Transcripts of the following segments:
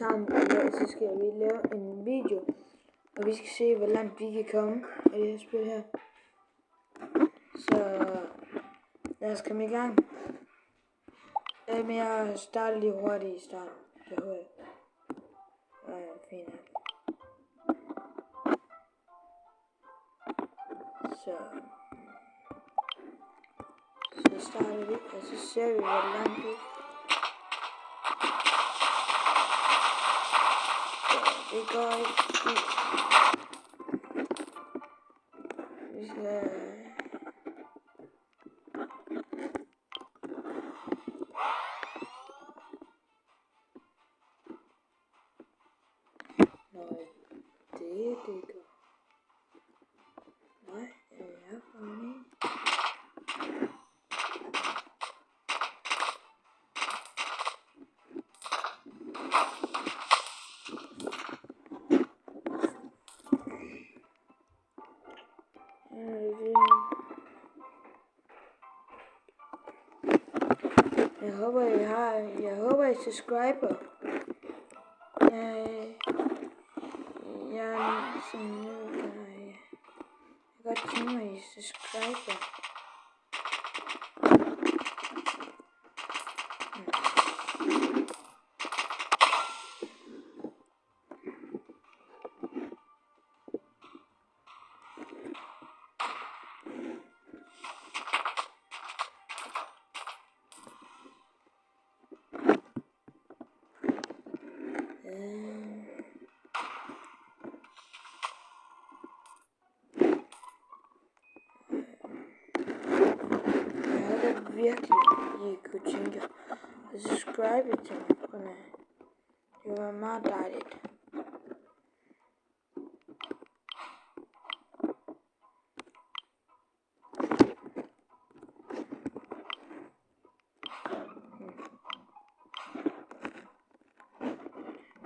sammen, og så skal vi lave en video, og vi skal se, hvor langt vi kan komme af det her spil her. Så lad os komme i gang. Men jeg starter lige hurtigt i starten. Det håber jeg. Fint. Så starter vi, og så ser vi, hvor langt det er. Det går ikke. Vi skal... Det går. Nej, jeg får ikke. Jeg håber I subscriber. Jeg kan godt tænke mig, I subscriber. Virkelig, I kunne tænke at subscribe til mig. Det var meget dejligt.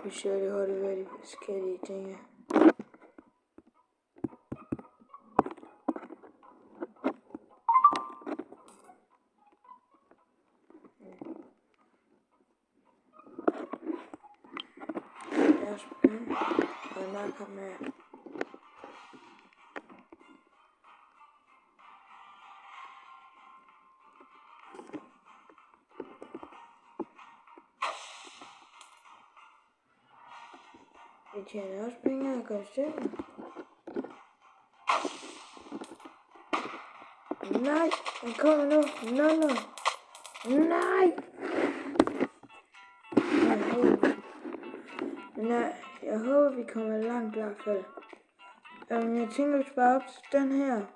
Vi ser det hurtigt, hvad de forskellige ting er. Og nok har med. Vi tjener også penge og gør støtten. Nej, han kommer nu. Nej. Men jeg håber, vi kommer langt i hvert fald. Jeg tænker, vi skal bare op til den her.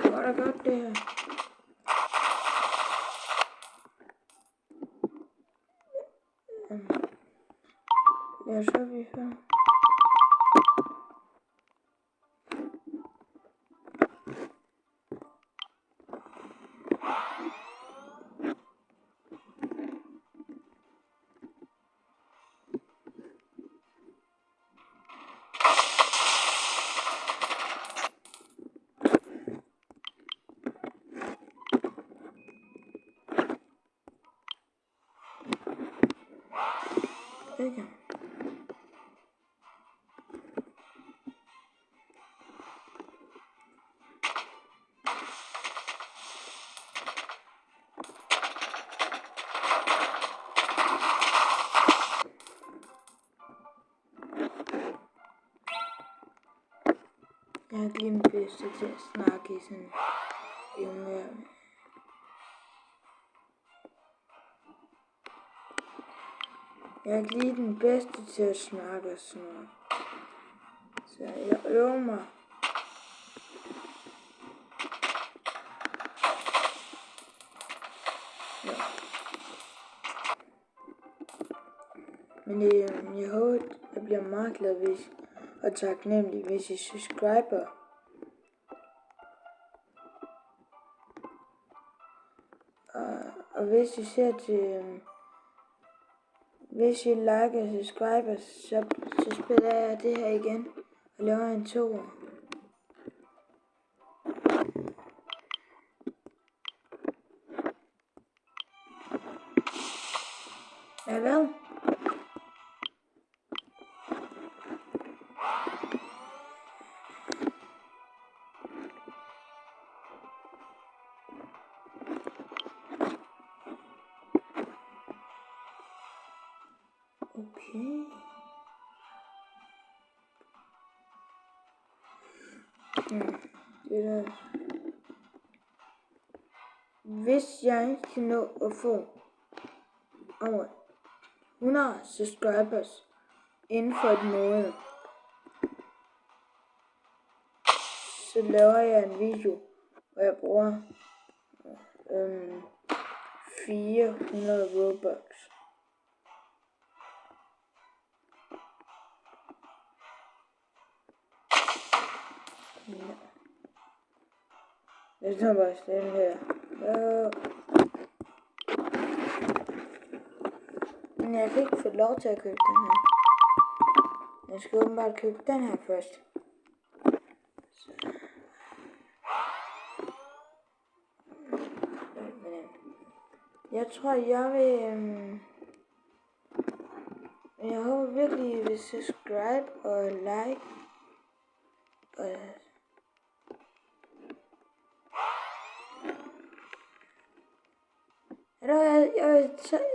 Hvor er der godt det her. Ja, så er vi før. Ikke? Jeg er lige den bedste til at snakke i sådan en humør. Jeg er ikke lige den bedste til at snakke og sådan noget. Så jeg øver mig. Ja. Men jeg håber, jeg bliver meget glad hvis, og taknemmelig, hvis I subscriber. Og hvis I ser til Hvis I like og subscriber, så spiller jeg det her igen og laver en toer. Ja, hvad? Okay. Det er hvis jeg kan nå at få over 100 subscribers inden for et måned, så laver jeg en video, hvor jeg bruger 400 Robux. Ja. Jeg tager bare den her. Men jeg kan ikke få lov til at købe den her. Jeg skal åbenbart købe den her først. Så. Jeg tror, jeg vil... jeg håber virkelig, I vil subscribe og like. Og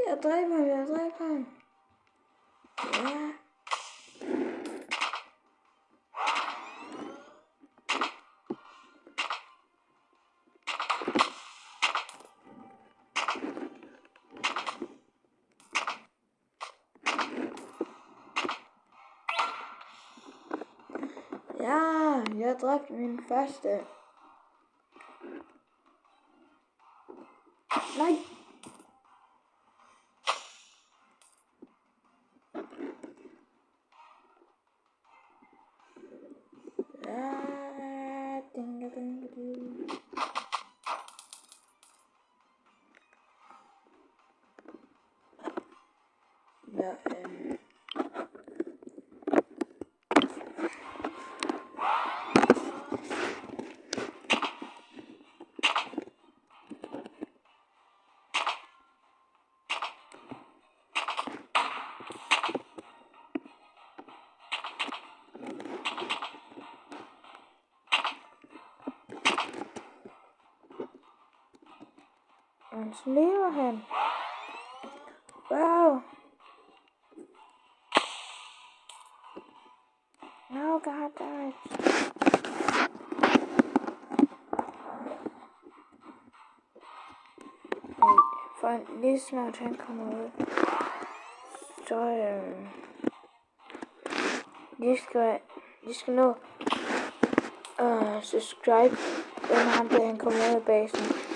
jeg dræber ham. Ja. Ja, jeg dræbte min første. Nej. Ja, ding. Ja, så lever han. Wow. No, god damn it. For lige snart han kommer ud, så de skal nå subscribe, inden han kommer ud af basen.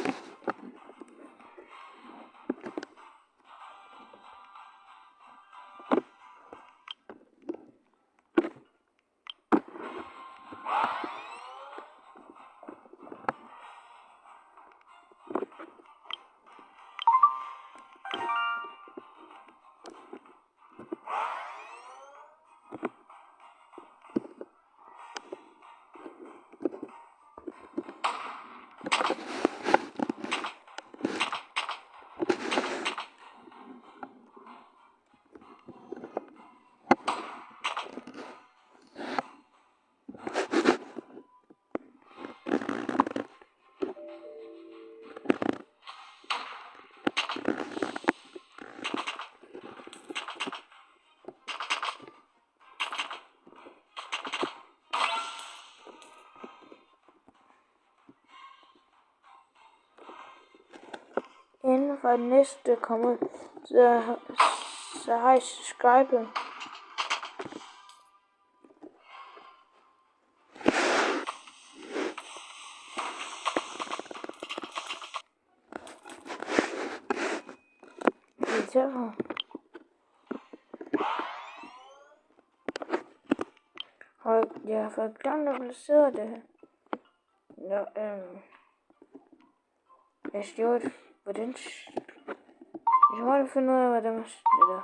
Inden for det næste kommer ud, så har jeg subscribet. Og jeg har fået glemt at placere det her. Nå, jeg skal jo hvordan... Jeg må finde ud af, hvordan man det der.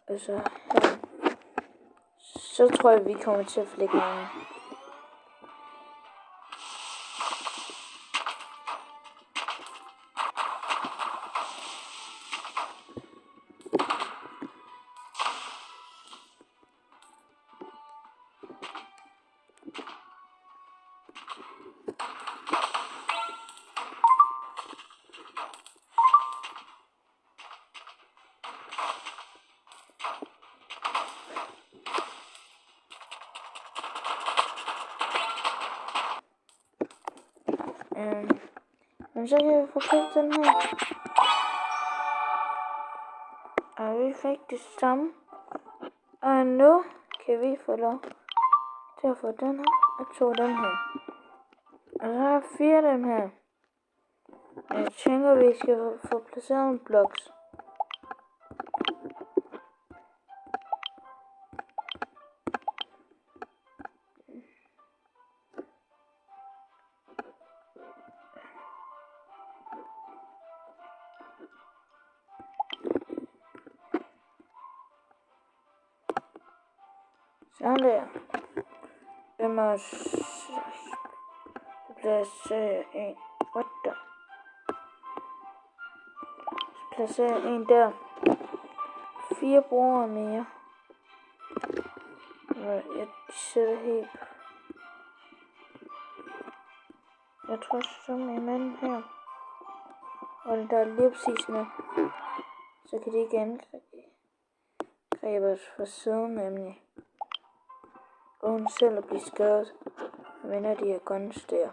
Altså her. Så tror jeg, vi kommer til at flække mange. Men så kan vi få købt den her. Og vi fik det samme. Og nu kan vi få lov til at få den her og 2 den her. Og så har jeg 4 af dem her. Jeg tænker, vi skal få placeret en bloks. Sådan der. Jeg må placere en. What the? Placere en der. 4 brugere mere. Og jeg sætter helt. Jeg tror som en mand her. Og der er lige præcis nu. Så kan de ikke angribe os fra siden nemlig. Uden selv at blive skadet. Vender de her guns der.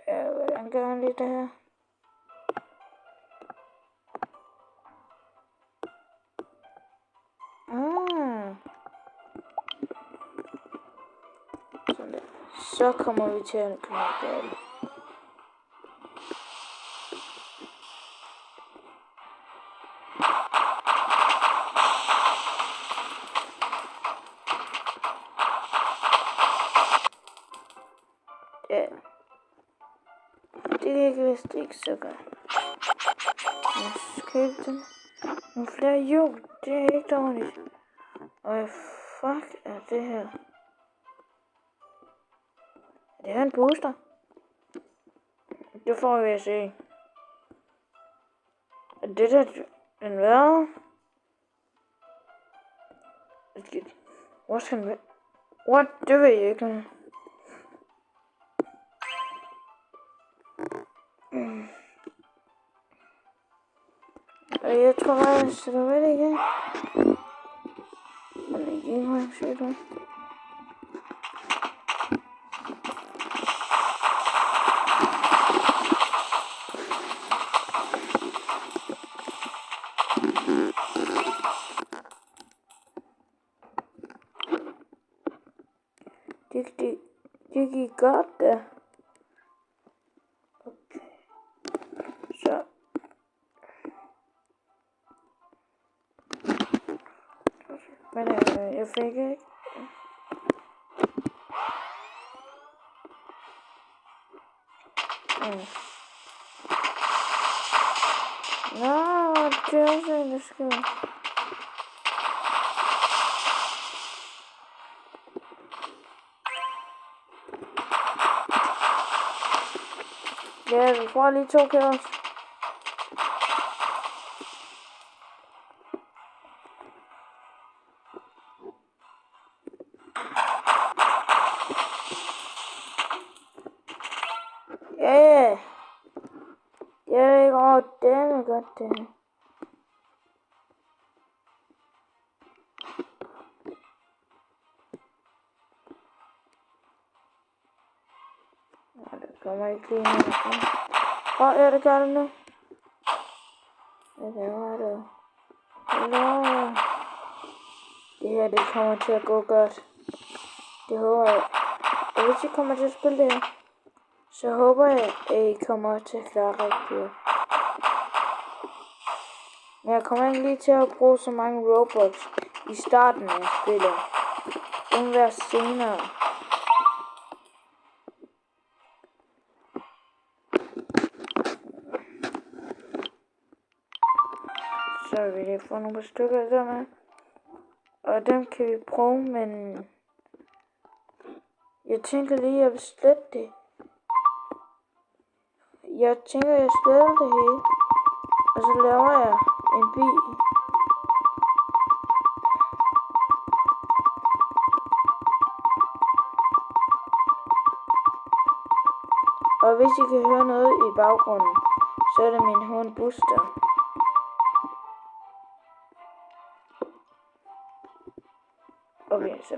Ja, hvordan gør han lige det her? Sådan der. Så kommer vi til at kunne gøre det. Ja. Det gik vist ikke så godt. Jeg skal den. Nogle flere hjul. Det er ikke dårligt. Og hvad fuck er det her? Er det her en booster? Det får vi at se. Er det der den værre? Hvor skal den være? What? Det ved jeg ikke. Og jeg tror bare, jeg sætter ved det igen. Men det er ikke meget sødt. Det gik godt der. Okay. Så. Men jeg fik ikke. Nå, det er også en, der skal. Ja, vi får lige 2 kills. Ja, det går denne godt det her. Nej, det kommer ikke lige nu. Ja, det gør det nu. Ja, det var det. Hallo. Det her, det kommer til at gå godt. Det håber jeg. Og hvis I kommer til at spille det her, så håber jeg, at I kommer til at klare rigtigt. Jeg kommer ikke lige til at bruge så mange Robux i starten af spillet. Det må være senere. Så vil jeg få nogle stykker af dem. Og dem kan vi prøve, men jeg tænker lige, at jeg vil slette det. Jeg tænker, at jeg sletter det hele. Og så laver jeg en bil. Og hvis I kan høre noget i baggrunden, så er det min hund Buster. Okay, så.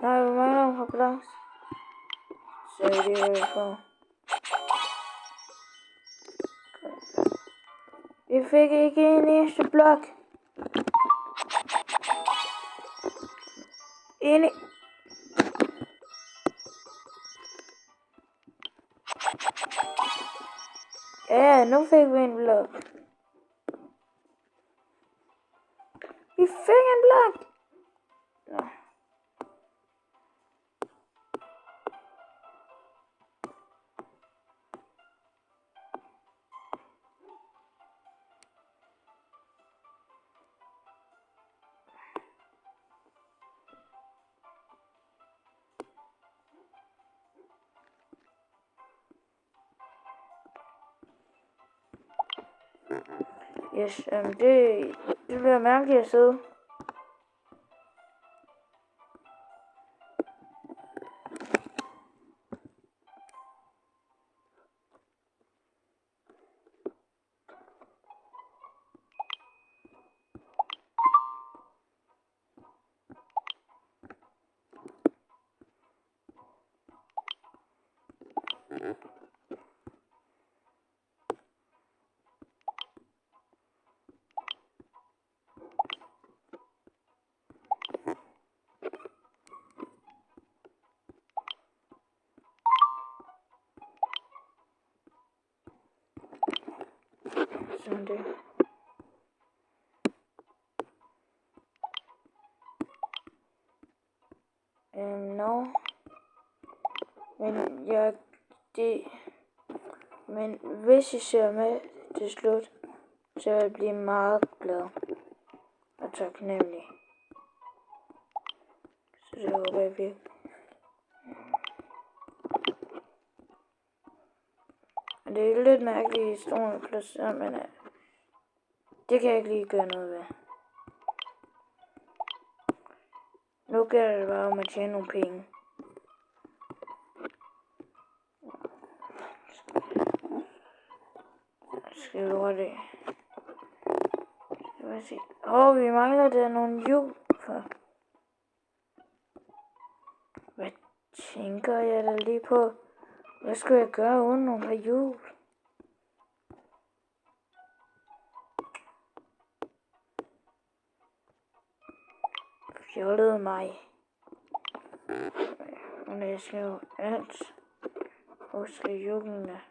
Nej, hvor mange har på plads? Så er det jo for. Vi fik ikke en eneste blok. En. Ja, nu fik vi en blok. Vi fik en blok. Nå. Yes, det bliver mærkeligt at sidde. Sådan det. No. Men hvis I ser med til slut, så vil jeg blive meget glad og taknemmelig. Så det håber jeg virkelig. Det er lidt mærkeligt i historien placeret, men det kan jeg ikke lige gøre noget ved. Nu gælder det bare om at tjene nogle penge. Skal vi over det? Skal vi se. Vi mangler der nogle hjul for. Hvad tænker jeg da lige på? Hvad skulle jeg gøre uden nogle par hjul? Fjollede mig. Og jeg skal jo alt. Hvor skal hjulene?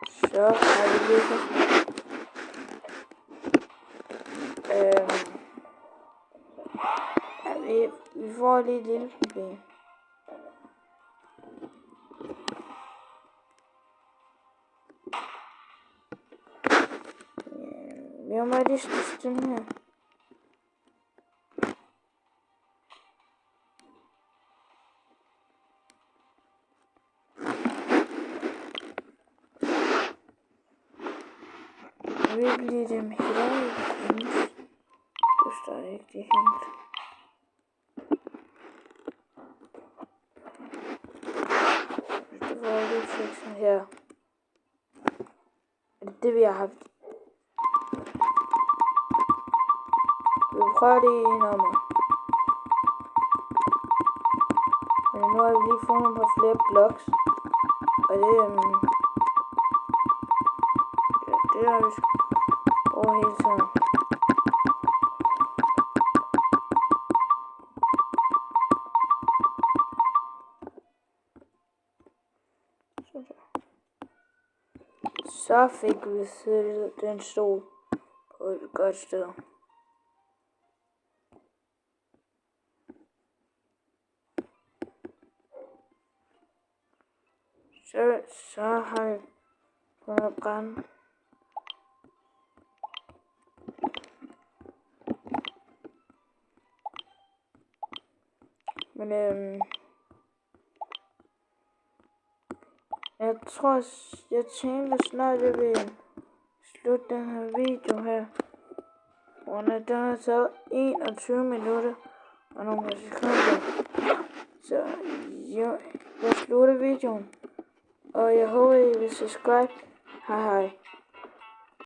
Så har vi lige vi får lige et lille problem. Jeg må lige skifte den her. Jeg vil blive dem helt. Du står ikke det helt. Det var lidt fiksen her. Det vi har haft. prøver det i nummer. Men nu har vi lige fundet på flere blocks. Og det, ja, det har vi over hele tiden. Så fik vi siddet den stol på et godt sted. Så har vi fundet brænde. Men jeg tænker snart, jeg vil slutte den her video her. Og den har taget 21 minutter og nogle sekunder. Så jeg slutter videoen. Og jeg håber, I vil subscribe. Hej hej.